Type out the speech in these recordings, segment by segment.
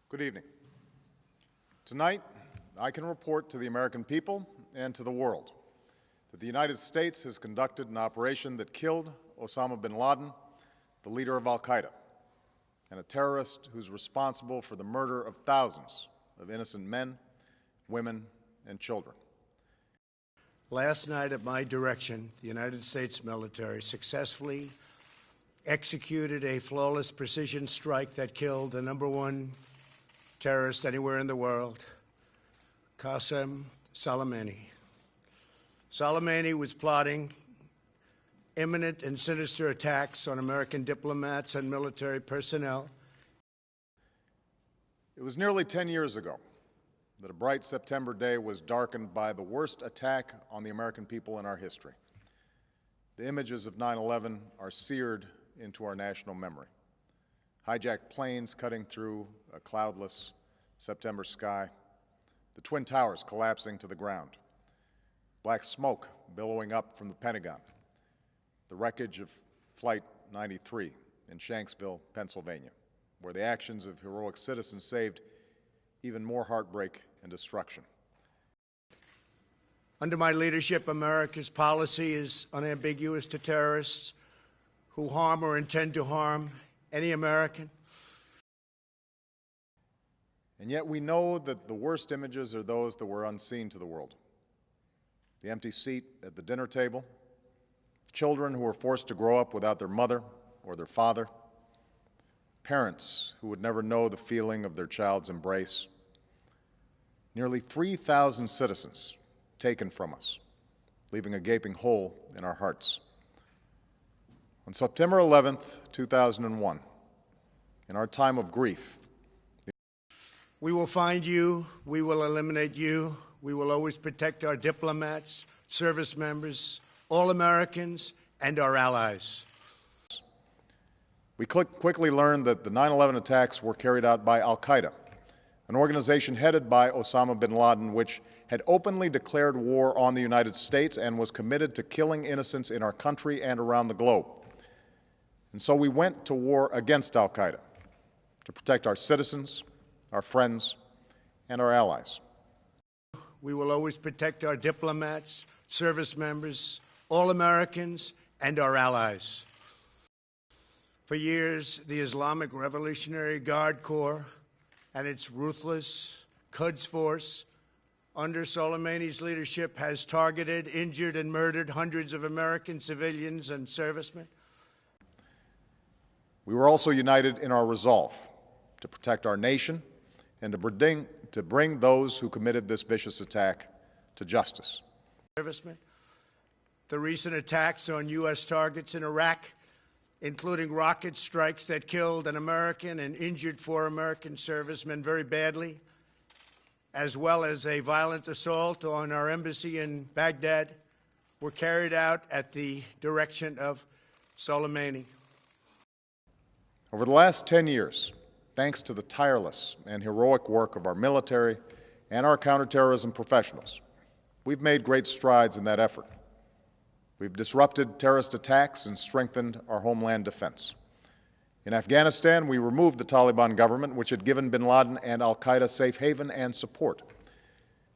Good evening. Tonight, I can report to the American people and to the world that the United States has conducted an operation that killed Osama bin Laden, the leader of al-Qaeda, and a terrorist who's responsible for the murder of thousands of innocent men, women, and children. Last night, at my direction, the United States military successfully executed a flawless precision strike that killed the #1 terrorist anywhere in the world, Qasem Soleimani. Soleimani was plotting imminent and sinister attacks on American diplomats and military personnel. It was nearly 10 years ago that a bright September day was darkened by the worst attack on the American people in our history. The images of 9/11 are seared into our national memory. Hijacked planes cutting through a cloudless September sky, the Twin Towers collapsing to the ground, black smoke billowing up from the Pentagon, the wreckage of Flight 93 in Shanksville, Pennsylvania, where the actions of heroic citizens saved even more heartbreak and destruction. Under my leadership, America's policy is unambiguous to terrorists who harm or intend to harm any American. And yet we know that the worst images are those that were unseen to the world. The empty seat at the dinner table, children who were forced to grow up without their mother or their father, parents who would never know the feeling of their child's embrace, nearly 3,000 citizens taken from us, leaving a gaping hole in our hearts. On September 11th, 2001, in our time of grief, we will find you, we will eliminate you, we will always protect our diplomats, service members, all Americans, and our allies. We quickly learned that the 9/11 attacks were carried out by al-Qaeda, an organization headed by Osama bin Laden, which had openly declared war on the United States and was committed to killing innocents in our country and around the globe. And so we went to war against al-Qaeda to protect our citizens, our friends, and our allies. We will always protect our diplomats, service members, all Americans, and our allies. For years, the Islamic Revolutionary Guard Corps and its ruthless Quds Force, under Soleimani's leadership, has targeted, injured, and murdered hundreds of American civilians and servicemen. We were also united in our resolve to protect our nation and to bring those who committed this vicious attack to justice. The recent attacks on U.S. targets in Iraq, including rocket strikes that killed an American and injured 4 American servicemen very badly, as well as a violent assault on our embassy in Baghdad, were carried out at the direction of Soleimani. Over the last 10 years, thanks to the tireless and heroic work of our military and our counterterrorism professionals, we've made great strides in that effort. We've disrupted terrorist attacks and strengthened our homeland defense. In Afghanistan, we removed the Taliban government, which had given bin Laden and al-Qaeda safe haven and support.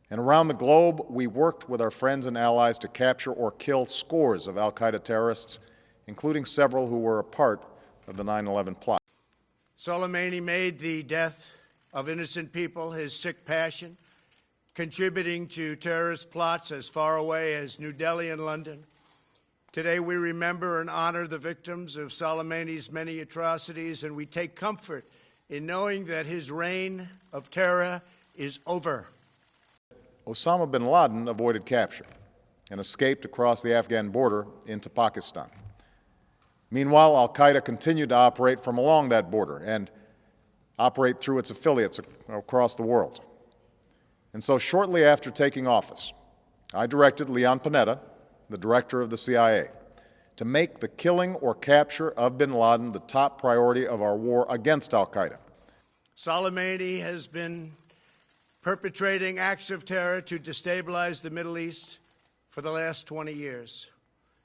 And around the globe, we worked with our friends and allies to capture or kill scores of al-Qaeda terrorists, including several who were a part of the 9/11 plot. Soleimani made the death of innocent people his sick passion, contributing to terrorist plots as far away as New Delhi and London. Today, we remember and honor the victims of Soleimani's many atrocities, and we take comfort in knowing that his reign of terror is over. Osama bin Laden avoided capture and escaped across the Afghan border into Pakistan. Meanwhile, al-Qaeda continued to operate from along that border and operate through its affiliates across the world. And so shortly after taking office, I directed Leon Panetta, the director of the CIA, to make the killing or capture of bin Laden the top priority of our war against al-Qaeda. Soleimani has been perpetrating acts of terror to destabilize the Middle East for the last 20 years.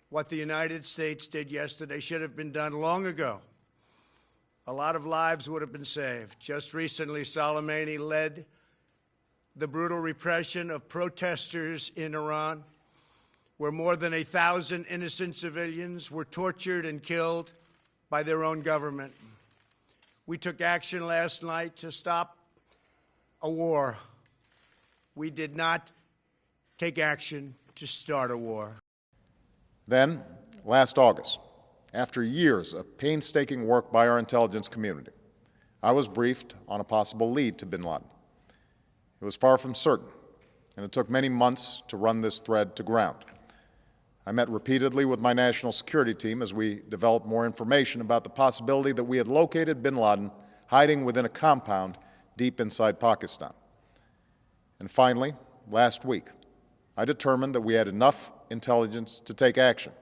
What the United States did yesterday should have been done long ago. a lot of lives would have been saved. Just recently, Soleimani led the brutal repression of protesters in Iran, where more than 1,000 innocent civilians were tortured and killed by their own government. We took action last night to stop a war. We did not take action to start a war. Then, last August, after years of painstaking work by our intelligence community, I was briefed on a possible lead to bin Laden. It was far from certain, and it took many months to run this thread to ground. I met repeatedly with my national security team as we developed more information about the possibility that we had located bin Laden hiding within a compound deep inside Pakistan. And finally, last week, I determined that we had enough intelligence to take action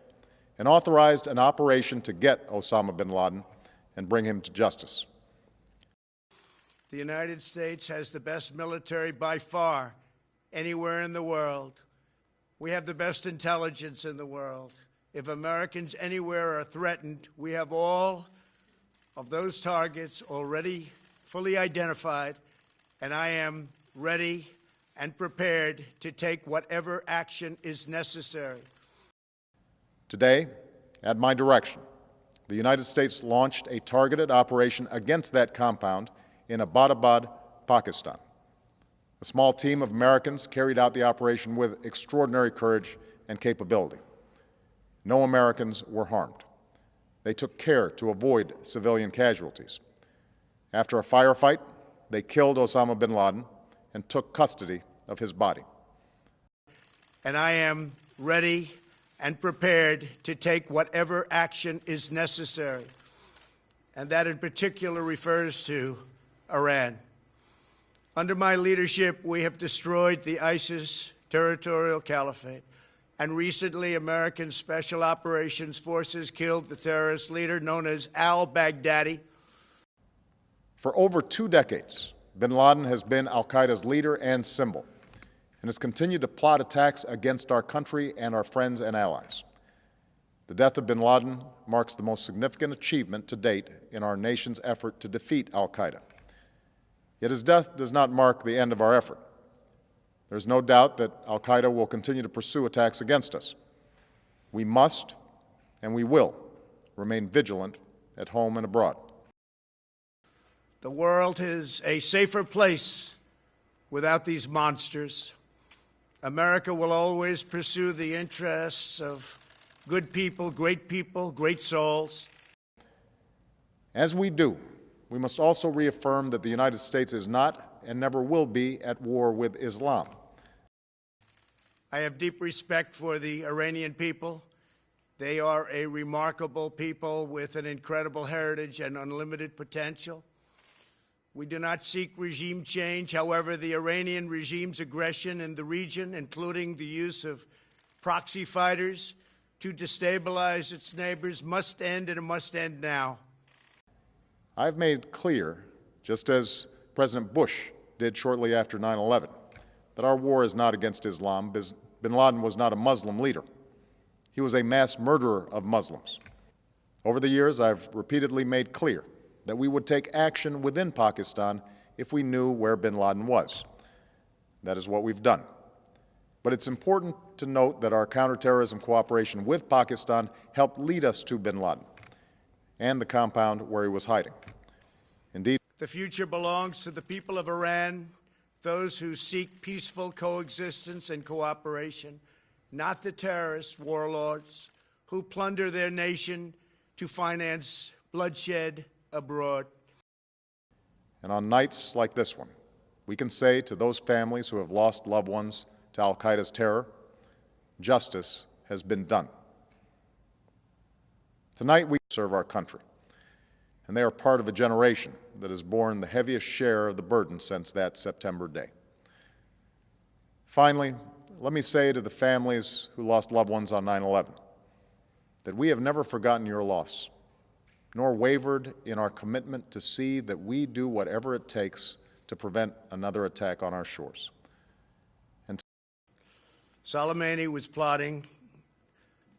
and authorized an operation to get Osama bin Laden and bring him to justice. The United States has the best military by far anywhere in the world. We have the best intelligence in the world. If Americans anywhere are threatened, we have all of those targets already fully identified, and I am ready and prepared to take whatever action is necessary. Today, at my direction, the United States launched a targeted operation against that compound in Abbottabad, Pakistan. A small team of Americans carried out the operation with extraordinary courage and capability. No Americans were harmed. They took care to avoid civilian casualties. After a firefight, they killed Osama bin Laden and took custody of his body. And I am ready and prepared to take whatever action is necessary. And that in particular refers to Iran. Under my leadership, we have destroyed the ISIS territorial caliphate. And recently, American Special Operations Forces killed the terrorist leader known as al-Baghdadi. For over 2 decades, bin Laden has been al-Qaeda's leader and symbol, and has continued to plot attacks against our country and our friends and allies. The death of bin Laden marks the most significant achievement to date in our nation's effort to defeat al-Qaeda. Yet his death does not mark the end of our effort. There's no doubt that al-Qaeda will continue to pursue attacks against us. We must, and we will, remain vigilant at home and abroad. The world is a safer place without these monsters. America will always pursue the interests of good people, great souls. As we do, we must also reaffirm that the United States is not and never will be at war with Islam. I have deep respect for the Iranian people. They are a remarkable people with an incredible heritage and unlimited potential. We do not seek regime change. However, the Iranian regime's aggression in the region, including the use of proxy fighters to destabilize its neighbors, must end, and it must end now. I've made clear, just as President Bush did shortly after 9/11, that our war is not against Islam. Bin Laden was not a Muslim leader. He was a mass murderer of Muslims. Over the years, I've repeatedly made clear that we would take action within Pakistan if we knew where bin Laden was. That is what we've done. But it's important to note that our counterterrorism cooperation with Pakistan helped lead us to bin Laden and the compound where he was hiding. Indeed, the future belongs to the people of Iran, those who seek peaceful coexistence and cooperation, not the terrorist warlords who plunder their nation to finance bloodshed abroad. And on nights like this one, we can say to those families who have lost loved ones to al-Qaeda's terror, justice has been done. Tonight we serve our country, and they are part of a generation that has borne the heaviest share of the burden since that September day. Finally, let me say to the families who lost loved ones on 9/11 that we have never forgotten your loss, nor wavered in our commitment to see that we do whatever it takes to prevent another attack on our shores. Soleimani was plotting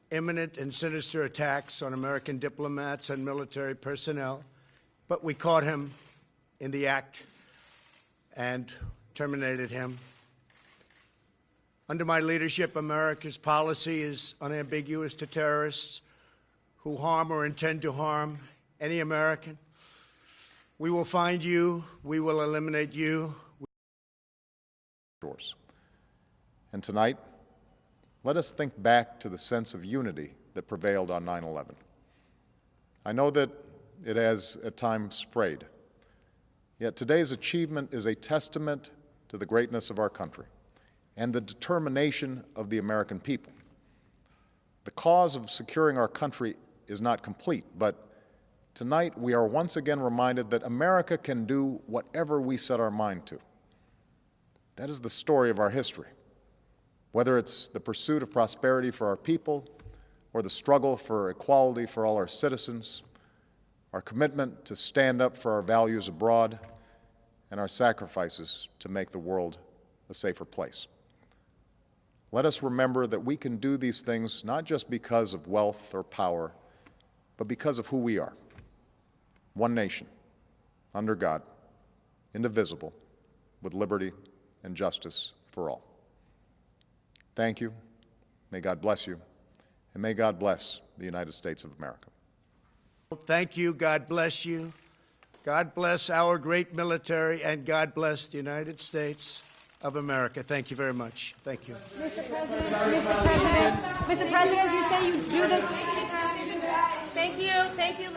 imminent and sinister attacks on American diplomats and military personnel but we caught him in the act and terminated him. Under my leadership, America's policy is unambiguous to terrorists who harm or intend to harm any American. We will find you. We will eliminate you. And tonight, let us think back to the sense of unity that prevailed on 9/11. I know that it has at times frayed, yet today's achievement is a testament to the greatness of our country and the determination of the American people. The cause of securing our country is not complete, but tonight we are once again reminded that America can do whatever we set our mind to. That is the story of our history. Whether it's the pursuit of prosperity for our people or the struggle for equality for all our citizens, our commitment to stand up for our values abroad, and our sacrifices to make the world a safer place. Let us remember that we can do these things not just because of wealth or power, but because of who we are. One nation, under God, indivisible, with liberty and justice for all. Thank you. May God bless you. And may God bless the United States of America. Thank you. God bless you. God bless our great military, and God bless the United States of America. Thank you very much. Thank you. Mr. President, you say you do this. Thank you. Thank you.